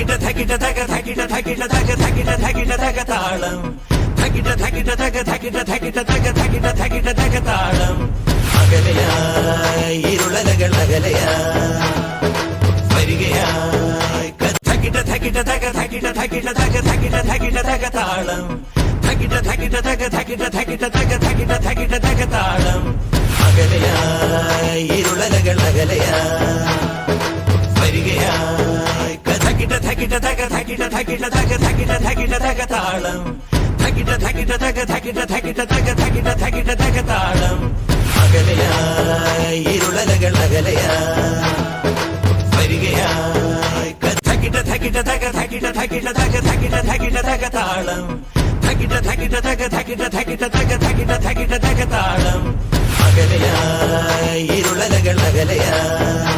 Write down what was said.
തകിട തകിട തക തകിട തകിട തക തകിട തകിട തക താളം തകിട തകിട തക തകിട തകിട തക തകിട തകിട തക താളം അകലയായി ഇരുളലകൾ അകലയായി വരികയായി തകിട തകിട തക തകിട തകിട തക തകിട തകിട തക താളം തകിട തകിട തക തകിട തകിട തക തകിട തകിട തക താളം അകലയായി ഇരുളലകൾ അകലയായി വരികയായി തകിട തകിട തക തകിട തകിട തക തകിട തകിട തക താളം തകിട തകിട തക തകിട തകിട തക തകിട തകിട തക താളം അകലയായി ഇരുളലകൾ അകലയായി വരികയായി തകിട തകിട തക തകിട തകിട തക തകിട തകിട തക താളം തകിട തകിട തക തകിട തകിട തക തകിട തകിട തക താളം അകലയായി ഇരുളലകൾ അകലയായി